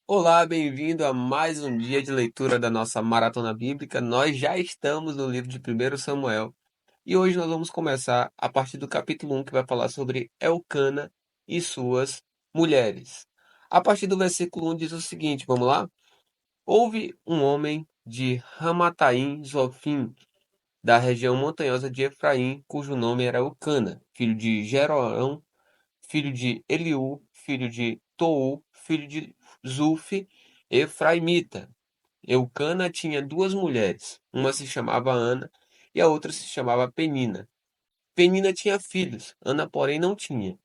Olá, bem-vindo a mais um dia de leitura da nossa maratona bíblica. Nós já estamos no livro de 1 Samuel e hoje nós vamos começar a partir do capítulo 1, que vai falar sobre Elcana e suas mulheres. A partir do versículo 1 diz o seguinte, vamos lá? Houve um homem de Ramataim Zofim, da região montanhosa de Efraim, cujo nome era Elcana, filho de Jeroão, filho de Eliú, filho de Tou, filho de Zufi, Efraimita. Eucana tinha duas mulheres, uma se chamava Ana e a outra se chamava Penina. Penina tinha filhos, Ana, porém, não tinha.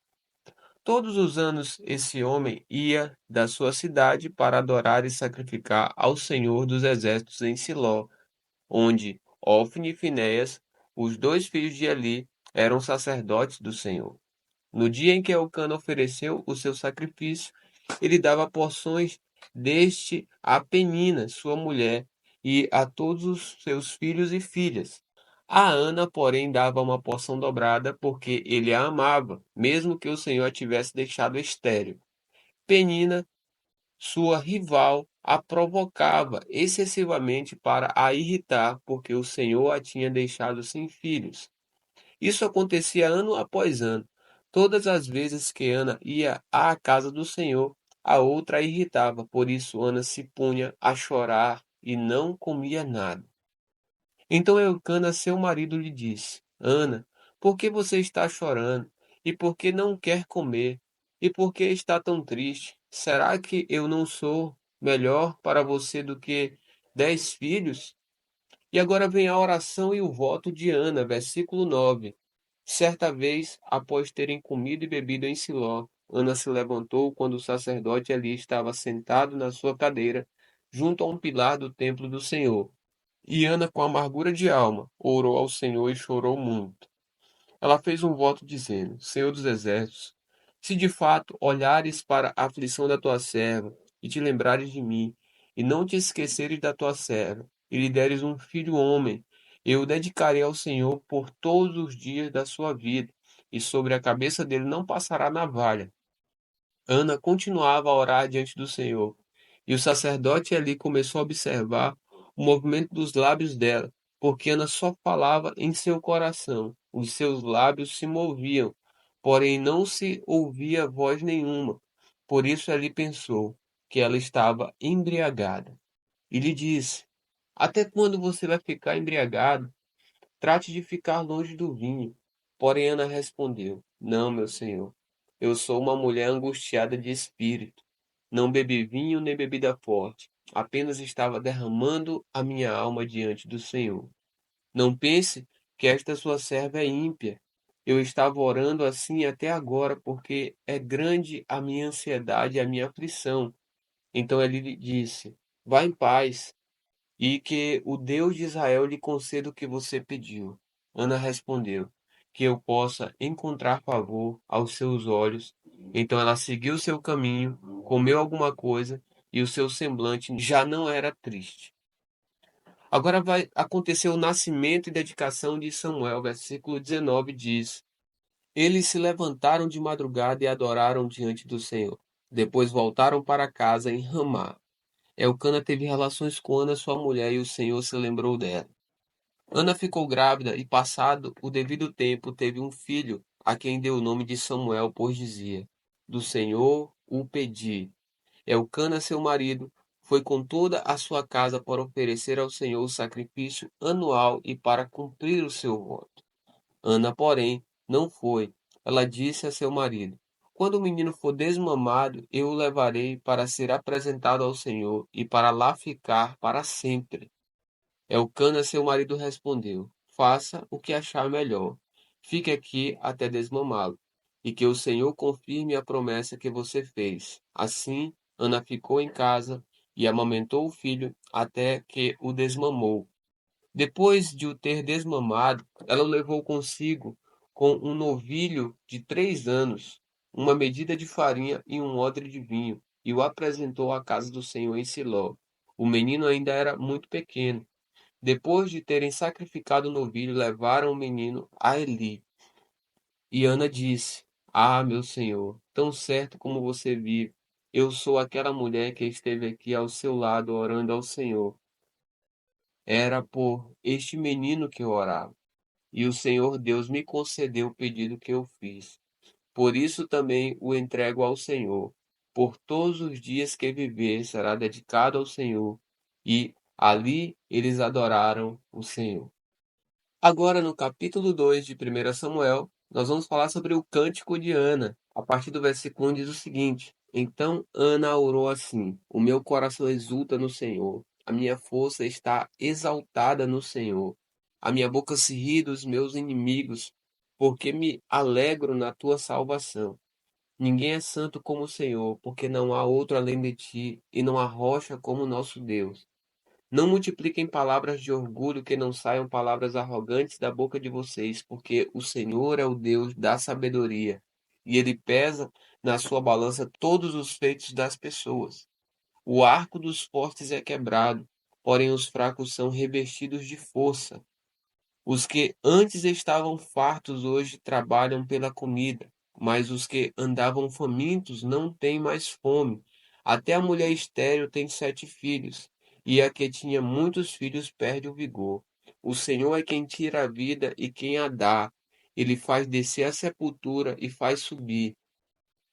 Todos os anos esse homem ia da sua cidade para adorar e sacrificar ao Senhor dos Exércitos em Siló, onde Ofni e Finéias, os dois filhos de Eli, eram sacerdotes do Senhor. No dia em que Elcana ofereceu o seu sacrifício, ele dava porções deste a Penina, sua mulher, e a todos os seus filhos e filhas. A Ana, porém, dava uma porção dobrada, porque ele a amava, mesmo que o Senhor a tivesse deixado estéril. Penina, sua rival, a provocava excessivamente para a irritar, porque o Senhor a tinha deixado sem filhos. Isso acontecia ano após ano. Todas as vezes que Ana ia à casa do Senhor, a outra a irritava, por isso Ana se punha a chorar e não comia nada. Então Eucana, seu marido, lhe disse: Ana, por que você está chorando? E por que não quer comer? E por que está tão triste? Será que eu não sou melhor para você do que 10 filhos? E agora vem a oração e o voto de Ana, versículo 9. Certa vez, após terem comido e bebido em Siló, Ana se levantou quando o sacerdote ali estava sentado na sua cadeira, junto a um pilar do templo do Senhor. E Ana, com amargura de alma, orou ao Senhor e chorou muito. Ela fez um voto dizendo: Senhor dos exércitos, se de fato olhares para a aflição da tua serva e te lembrares de mim, e não te esqueceres da tua serva, e lhe deres um filho homem, eu o dedicarei ao Senhor por todos os dias da sua vida, e sobre a cabeça dele não passará navalha. Ana continuava a orar diante do Senhor, e o sacerdote ali começou a observar o movimento dos lábios dela, porque Ana só falava em seu coração. Os seus lábios se moviam, porém não se ouvia voz nenhuma. Por isso ele pensou que ela estava embriagada. E lhe disse: Até quando você vai ficar embriagado? Trate de ficar longe do vinho. Porém, Ana respondeu: Não, meu senhor. Eu sou uma mulher angustiada de espírito. Não bebi vinho nem bebida forte. Apenas estava derramando a minha alma diante do Senhor. Não pense que esta sua serva é ímpia. Eu estava orando assim até agora, porque é grande a minha ansiedade e a minha aflição. Então ele lhe disse: Vá em paz e que o Deus de Israel lhe conceda o que você pediu. Ana respondeu: Que eu possa encontrar favor aos seus olhos. Então ela seguiu seu caminho, comeu alguma coisa e o seu semblante já não era triste. Agora vai acontecer o nascimento e dedicação de Samuel. Versículo 19 diz: Eles se levantaram de madrugada e adoraram diante do Senhor. Depois voltaram para casa em Ramá. Elcana teve relações com Ana, sua mulher, e o Senhor se lembrou dela. Ana ficou grávida e, passado o devido tempo, teve um filho, a quem deu o nome de Samuel, pois dizia: Do Senhor o pedi. Elcana, seu marido, foi com toda a sua casa para oferecer ao Senhor o sacrifício anual e para cumprir o seu voto. Ana, porém, não foi. Ela disse a seu marido: Quando o menino for desmamado, eu o levarei para ser apresentado ao Senhor e para lá ficar para sempre. Elcana, seu marido, respondeu: Faça o que achar melhor. Fique aqui até desmamá-lo, e que o Senhor confirme a promessa que você fez. Assim, Ana ficou em casa e amamentou o filho até que o desmamou. Depois de o ter desmamado, ela o levou consigo com um novilho de 3 anos, uma medida de farinha e um odre de vinho, e o apresentou à casa do Senhor em Siló. O menino ainda era muito pequeno. Depois de terem sacrificado o novilho, levaram o menino a Eli. E Ana disse: Ah, meu senhor, tão certo como você vive, eu sou aquela mulher que esteve aqui ao seu lado orando ao Senhor. Era por este menino que eu orava. E o Senhor Deus me concedeu o pedido que eu fiz. Por isso também o entrego ao Senhor. Por todos os dias que viver será dedicado ao Senhor. E ali eles adoraram o Senhor. Agora, no capítulo 2 de 1 Samuel, nós vamos falar sobre o cântico de Ana. A partir do versículo 1 diz o seguinte: Então Ana orou assim: O meu coração exulta no Senhor, a minha força está exaltada no Senhor. A minha boca se ri dos meus inimigos, porque me alegro na tua salvação. Ninguém é santo como o Senhor, porque não há outro além de ti, e não há rocha como o nosso Deus. Não multipliquem palavras de orgulho, que não saiam palavras arrogantes da boca de vocês, porque o Senhor é o Deus da sabedoria, e ele pesa na sua balança todos os feitos das pessoas. O arco dos fortes é quebrado, porém os fracos são revestidos de força. Os que antes estavam fartos hoje trabalham pela comida, mas os que andavam famintos não têm mais fome. Até a mulher estéril tem 7 filhos, e a que tinha muitos filhos perde o vigor. O Senhor é quem tira a vida e quem a dá. Ele faz descer a sepultura e faz subir.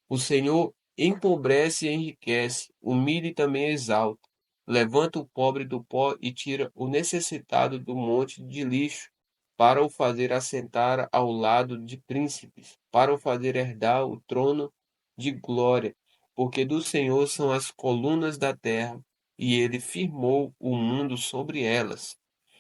O Senhor empobrece e enriquece, humilha e também exalta. Levanta o pobre do pó e tira o necessitado do monte de lixo, para o fazer assentar ao lado de príncipes, para o fazer herdar o trono de glória. Porque do Senhor são as colunas da terra, e ele firmou o mundo sobre elas.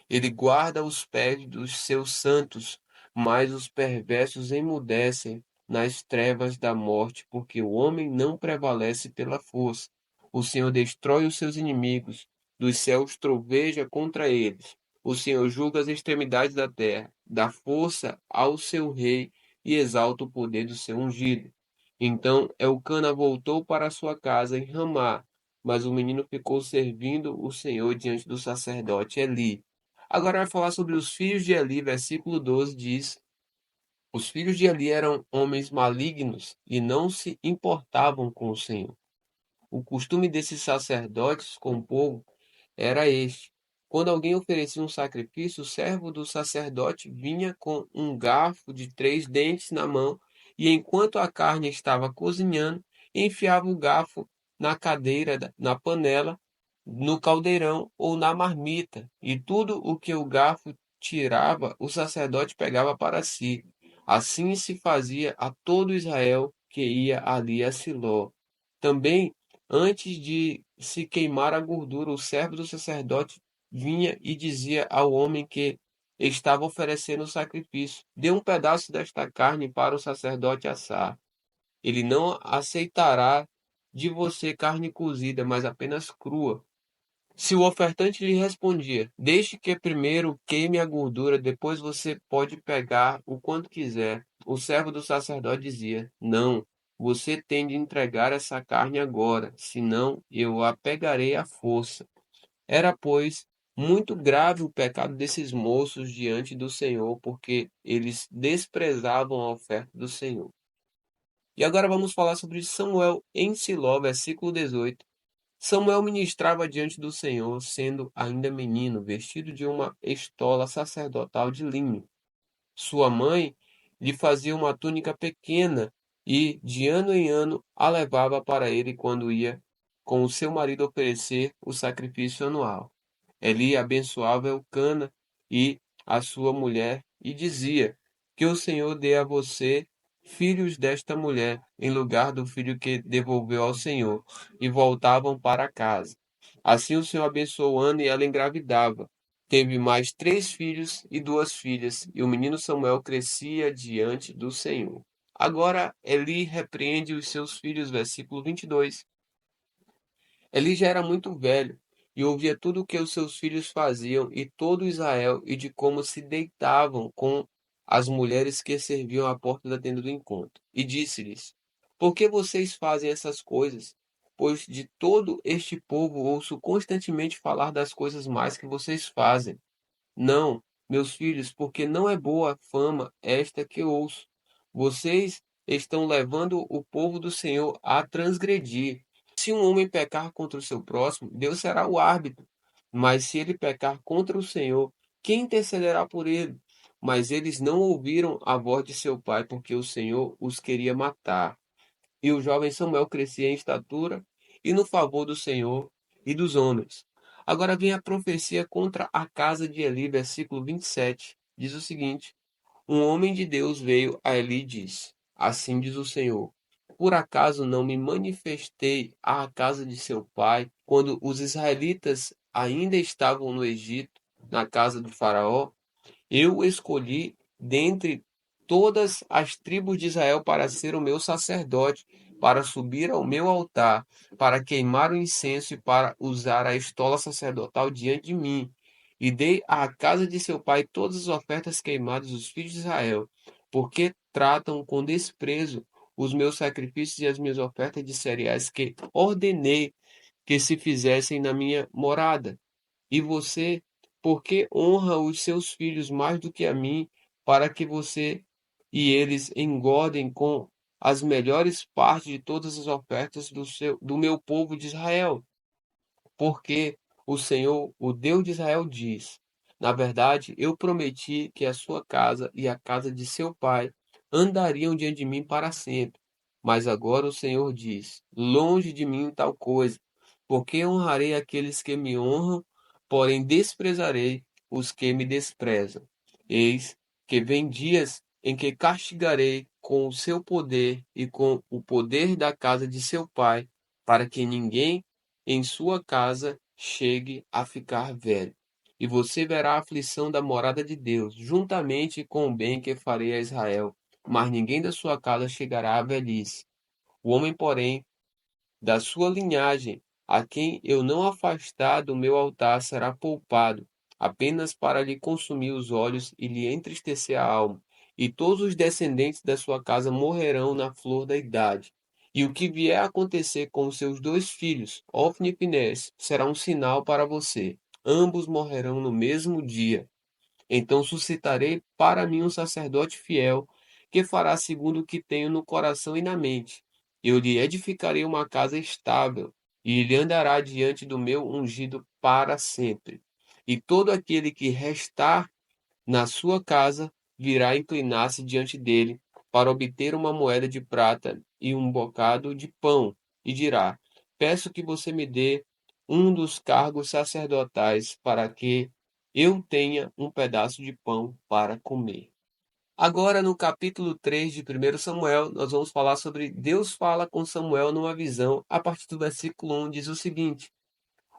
Ele guarda os pés dos seus santos, mas os perversos emudecem nas trevas da morte, porque o homem não prevalece pela força. O Senhor destrói os seus inimigos, dos céus troveja contra eles. O Senhor julga as extremidades da terra, dá força ao seu rei e exalta o poder do seu ungido. Então Elcana voltou para sua casa em Ramá, mas o menino ficou servindo o Senhor diante do sacerdote Eli. Agora vai falar sobre os filhos de Eli, versículo 12 diz: Os filhos de Eli eram homens malignos e não se importavam com o Senhor. O costume desses sacerdotes com o povo era este: quando alguém oferecia um sacrifício, o servo do sacerdote vinha com um garfo de 3 dentes na mão e, enquanto a carne estava cozinhando, enfiava o garfo na cadeira, na panela, no caldeirão ou na marmita, e tudo o que o garfo tirava, o sacerdote pegava para si. Assim se fazia a todo Israel que ia ali a Siló. Também, antes de se queimar a gordura, o servo do sacerdote vinha e dizia ao homem que estava oferecendo o sacrifício: Dê um pedaço desta carne para o sacerdote assar. Ele não aceitará de você carne cozida, mas apenas crua. Se o ofertante lhe respondia: Deixe que primeiro queime a gordura, depois você pode pegar o quanto quiser. O servo do sacerdote dizia: Não, você tem de entregar essa carne agora, senão eu a pegarei à força. Era, pois, muito grave o pecado desses moços diante do Senhor, porque eles desprezavam a oferta do Senhor. E agora vamos falar sobre Samuel em Siló, versículo 18. Samuel ministrava diante do Senhor, sendo ainda menino, vestido de uma estola sacerdotal de linho. Sua mãe lhe fazia uma túnica pequena e, de ano em ano, a levava para ele quando ia com o seu marido oferecer o sacrifício anual. Eli abençoava Elcana e a sua mulher e dizia: Que o Senhor dê a você filhos desta mulher, em lugar do filho que devolveu ao Senhor, e voltavam para casa. Assim o Senhor abençoou Ana e ela engravidava. Teve mais 3 filhos e 2 filhas, e o menino Samuel crescia diante do Senhor. Agora Eli repreende os seus filhos, versículo 22. Eli já era muito velho e ouvia tudo o que os seus filhos faziam e todo Israel e de como se deitavam com as mulheres que serviam à porta da tenda do encontro. E disse-lhes: Por que vocês fazem essas coisas? Pois de todo este povo ouço constantemente falar das coisas más que vocês fazem. Não, meus filhos, porque não é boa fama esta que ouço. Vocês estão levando o povo do Senhor a transgredir. Se um homem pecar contra o seu próximo, Deus será o árbitro. Mas se ele pecar contra o Senhor, quem intercederá por ele? Mas eles não ouviram a voz de seu pai, porque o Senhor os queria matar. E o jovem Samuel crescia em estatura e no favor do Senhor e dos homens. Agora vem a profecia contra a casa de Eli, versículo 27. Diz o seguinte: um homem de Deus veio a Eli e disse: assim diz o Senhor: por acaso não me manifestei à casa de seu pai, quando os israelitas ainda estavam no Egito, na casa do Faraó? Eu o escolhi dentre todas as tribos de Israel para ser o meu sacerdote, para subir ao meu altar, para queimar o incenso e para usar a estola sacerdotal diante de mim. E dei à casa de seu pai todas as ofertas queimadas dos filhos de Israel, porque tratam com desprezo os meus sacrifícios e as minhas ofertas de cereais que ordenei que se fizessem na minha morada. E você, por que honra os seus filhos mais do que a mim, para que você e eles engordem com as melhores partes de todas as ofertas do meu povo de Israel? Porque o Senhor, o Deus de Israel, diz: na verdade, eu prometi que a sua casa e a casa de seu pai andariam diante de mim para sempre. Mas agora o Senhor diz: longe de mim tal coisa, porque honrarei aqueles que me honram, porém desprezarei os que me desprezam. Eis que vem dias em que castigarei com o seu poder e com o poder da casa de seu pai, para que ninguém em sua casa chegue a ficar velho. E você verá a aflição da morada de Deus, juntamente com o bem que farei a Israel. Mas ninguém da sua casa chegará à velhice. O homem, porém, da sua linhagem, a quem eu não afastar do meu altar, será poupado, apenas para lhe consumir os olhos e lhe entristecer a alma. E todos os descendentes da sua casa morrerão na flor da idade. E o que vier a acontecer com os seus dois filhos, Ofni e Finés, será um sinal para você. Ambos morrerão no mesmo dia. Então suscitarei para mim um sacerdote fiel, que fará segundo o que tenho no coração e na mente. Eu lhe edificarei uma casa estável, e ele andará diante do meu ungido para sempre. E todo aquele que restar na sua casa virá inclinar-se diante dele, para obter uma moeda de prata e um bocado de pão, e dirá: peço que você me dê um dos cargos sacerdotais, para que eu tenha um pedaço de pão para comer. Agora, no capítulo 3 de 1 Samuel, nós vamos falar sobre Deus fala com Samuel numa visão. A partir do versículo 1 diz o seguinte: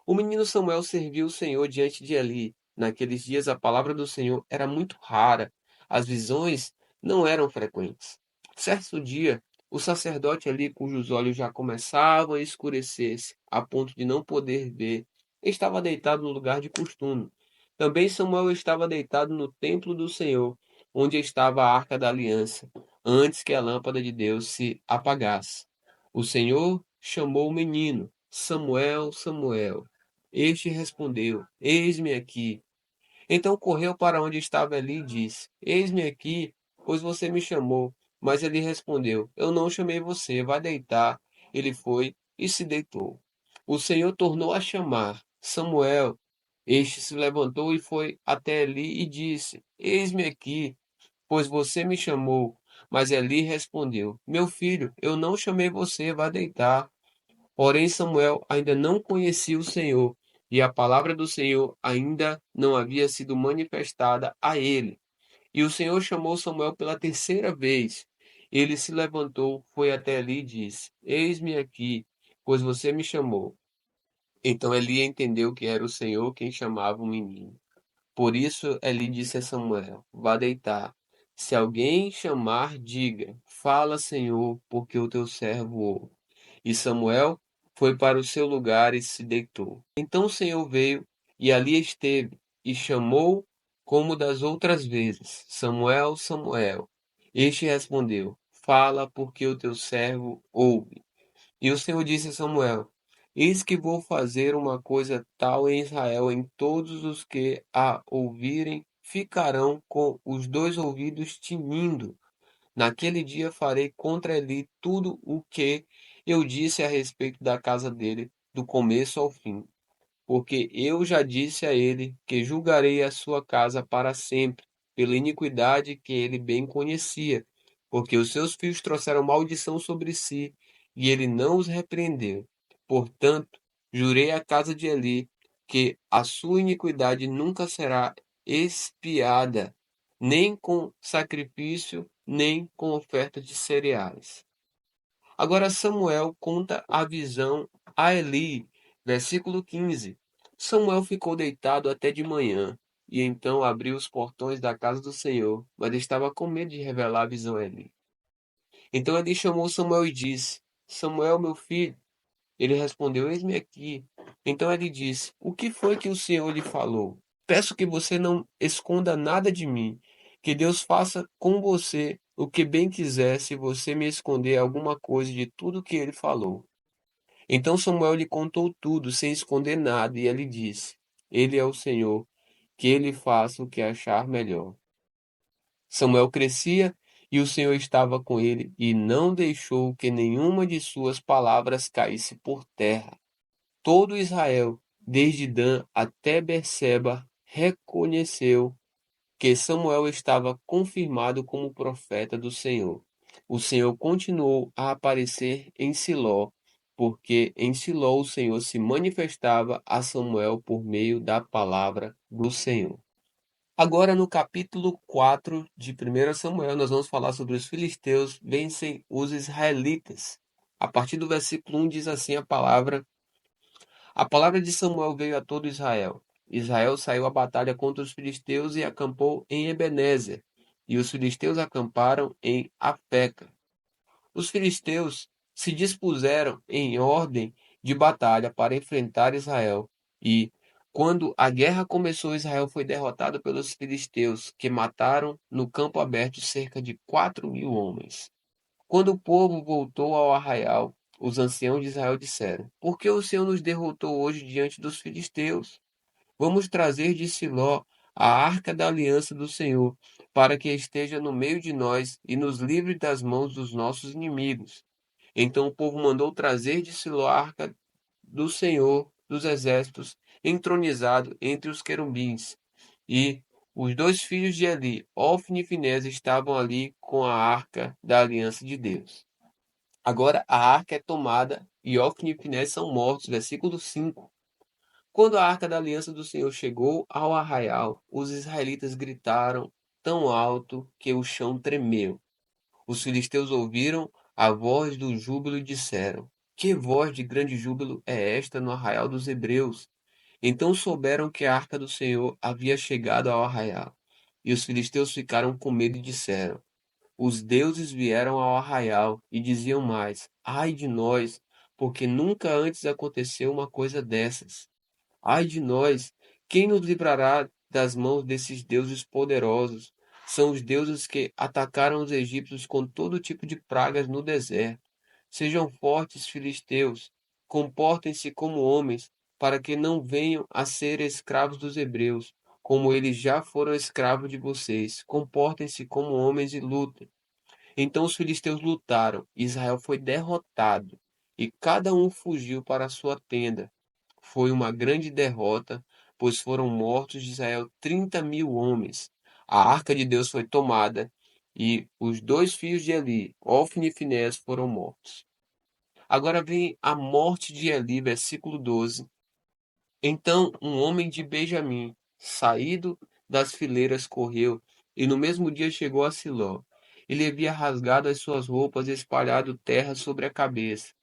o menino Samuel serviu o Senhor diante de Eli. Naqueles dias a palavra do Senhor era muito rara, as visões não eram frequentes. Certo dia, o sacerdote Eli, cujos olhos já começavam a escurecer-se, a ponto de não poder ver, estava deitado no lugar de costume. Também Samuel estava deitado no templo do Senhor, onde estava a arca da aliança, antes que a lâmpada de Deus se apagasse. O Senhor chamou o menino: Samuel, Samuel. Este respondeu: eis-me aqui. Então correu para onde estava Eli e disse: eis-me aqui, pois você me chamou. Mas ele respondeu: eu não chamei você, vá deitar. Ele foi e se deitou. O Senhor tornou a chamar: Samuel. Este se levantou e foi até Eli e disse: eis-me aqui, pois você me chamou. Mas Eli respondeu: meu filho, eu não chamei você, vá deitar. Porém, Samuel ainda não conhecia o Senhor, e a palavra do Senhor ainda não havia sido manifestada a ele. E o Senhor chamou Samuel pela terceira vez. Ele se levantou, foi até ali e disse: eis-me aqui, pois você me chamou. Então Eli entendeu que era o Senhor quem chamava o menino. Por isso Eli disse a Samuel: vá deitar. Se alguém chamar, diga: fala, Senhor, porque o teu servo ouve. E Samuel foi para o seu lugar e se deitou. Então o Senhor veio e ali esteve, e chamou como das outras vezes: Samuel, Samuel. Este respondeu: fala, porque o teu servo ouve. E o Senhor disse a Samuel: eis que vou fazer uma coisa tal em Israel, em todos os que a ouvirem ficarão com os dois ouvidos tinindo. Naquele dia farei contra ele tudo o que Eu disse a respeito da casa dele, do começo ao fim, porque eu já disse a ele que julgarei a sua casa para sempre, pela iniquidade que ele bem conhecia, porque os seus filhos trouxeram maldição sobre si, e ele não os repreendeu. Portanto, jurei à casa de Eli que a sua iniquidade nunca será expiada, nem com sacrifício, nem com oferta de cereais. Agora Samuel conta a visão a Eli, versículo 15. Samuel ficou deitado até de manhã, e então abriu os portões da casa do Senhor, mas estava com medo de revelar a visão a Eli. Então Eli chamou Samuel e disse: Samuel, meu filho. Ele respondeu: Eis-me aqui. Então ele disse: O que foi que o Senhor lhe falou? Peço que você não esconda nada de mim. Que Deus faça com você o que bem quiser, se você me esconder alguma coisa de tudo que ele falou. Então Samuel lhe contou tudo, sem esconder nada, e ele disse: Ele é o Senhor, que ele faça o que achar melhor. Samuel crescia e o Senhor estava com ele, e não deixou que nenhuma de suas palavras caísse por terra. Todo Israel, desde Dan até Berseba, reconheceu que Samuel estava confirmado como profeta do Senhor. O Senhor continuou a aparecer em Siló, porque em Siló o Senhor se manifestava a Samuel por meio da palavra do Senhor. Agora, no capítulo 4 de 1 Samuel, nós vamos falar sobre os filisteus vencem os israelitas. A partir do versículo 1 diz assim a palavra de Samuel veio a todo Israel. Israel saiu à batalha contra os filisteus e acampou em Ebenezer, e os filisteus acamparam em Afeca. Os filisteus se dispuseram em ordem de batalha para enfrentar Israel, e, quando a guerra começou, Israel foi derrotado pelos filisteus, que mataram no campo aberto cerca de 4.000 homens. Quando o povo voltou ao arraial, os anciãos de Israel disseram: Por que o Senhor nos derrotou hoje diante dos filisteus? Vamos trazer de Siló a arca da aliança do Senhor, para que esteja no meio de nós e nos livre das mãos dos nossos inimigos. Então o povo mandou trazer de Siló a arca do Senhor dos exércitos, entronizado entre os querubins. E os dois filhos de Eli, Ofni e Finés, estavam ali com a arca da aliança de Deus. Agora a arca é tomada e Ofni e Finés são mortos. Versículo 5. Quando a arca da aliança do Senhor chegou ao arraial, os israelitas gritaram tão alto que o chão tremeu. Os filisteus ouviram a voz do júbilo e disseram: Que voz de grande júbilo é esta no arraial dos hebreus? Então souberam que a arca do Senhor havia chegado ao arraial. E os filisteus ficaram com medo e disseram: Os deuses vieram ao arraial, e diziam mais: Ai de nós, porque nunca antes aconteceu uma coisa dessas. Ai de nós, quem nos livrará das mãos desses deuses poderosos? São os deuses que atacaram os egípcios com todo tipo de pragas no deserto. Sejam fortes, filisteus, comportem-se como homens, para que não venham a ser escravos dos hebreus, como eles já foram escravos de vocês. Comportem-se como homens e lutem. Então os filisteus lutaram, Israel foi derrotado, e cada um fugiu para a sua tenda. Foi uma grande derrota, pois foram mortos de Israel 30.000 homens. A arca de Deus foi tomada, e os dois filhos de Eli, Ofni e Finés, foram mortos. Agora vem a morte de Eli, versículo 12. Então um homem de Benjamim, saído das fileiras, correu, e no mesmo dia chegou a Siló. Ele havia rasgado as suas roupas e espalhado terra sobre a cabeça.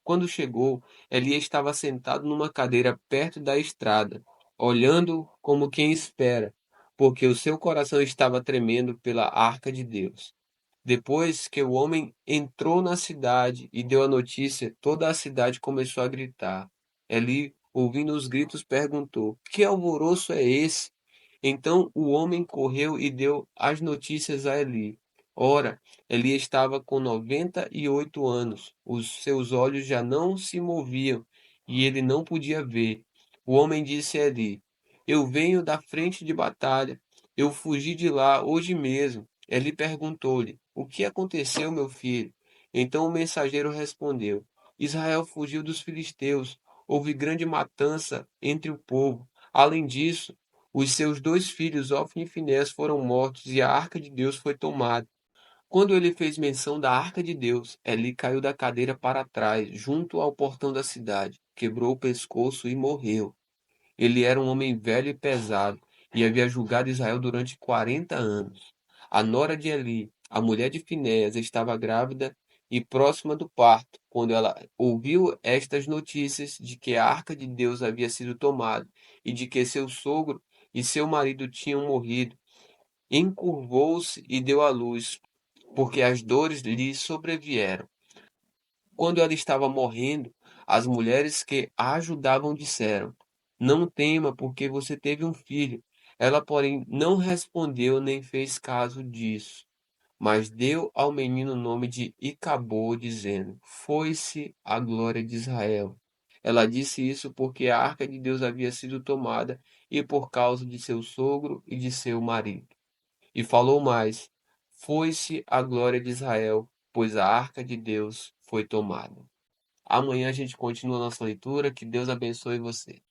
Quando chegou, Eli estava sentado numa cadeira perto da estrada, olhando como quem espera, porque o seu coração estava tremendo pela arca de Deus. Depois que o homem entrou na cidade e deu a notícia, toda a cidade começou a gritar. Eli, ouvindo os gritos, perguntou: Que alvoroço é esse? Então o homem correu e deu as notícias a Eli. Ora, Eli estava com 98 anos. Os seus olhos já não se moviam e ele não podia ver. O homem disse a Eli: Eu venho da frente de batalha. Eu fugi de lá hoje mesmo. Eli perguntou-lhe: O que aconteceu, meu filho? Então o mensageiro respondeu: Israel fugiu dos filisteus. Houve grande matança entre o povo. Além disso, os seus dois filhos, Ofni e Finés, foram mortos e a arca de Deus foi tomada. Quando ele fez menção da arca de Deus, Eli caiu da cadeira para trás, junto ao portão da cidade, quebrou o pescoço e morreu. Ele era um homem velho e pesado, e havia julgado Israel durante 40 anos. A nora de Eli, a mulher de Finéias, estava grávida e próxima do parto, quando ela ouviu estas notícias de que a arca de Deus havia sido tomada e de que seu sogro e seu marido tinham morrido. Encurvou-se e deu à luz, porque as dores lhe sobrevieram. Quando ela estava morrendo, as mulheres que a ajudavam disseram: Não tema, porque você teve um filho. Ela, porém, não respondeu nem fez caso disso, mas deu ao menino o nome de Icabô, dizendo: Foi-se a glória de Israel. Ela disse isso porque a arca de Deus havia sido tomada e por causa de seu sogro e de seu marido. E falou mais: Foi-se a glória de Israel, pois a arca de Deus foi tomada. Amanhã a gente continua a nossa leitura. Que Deus abençoe você.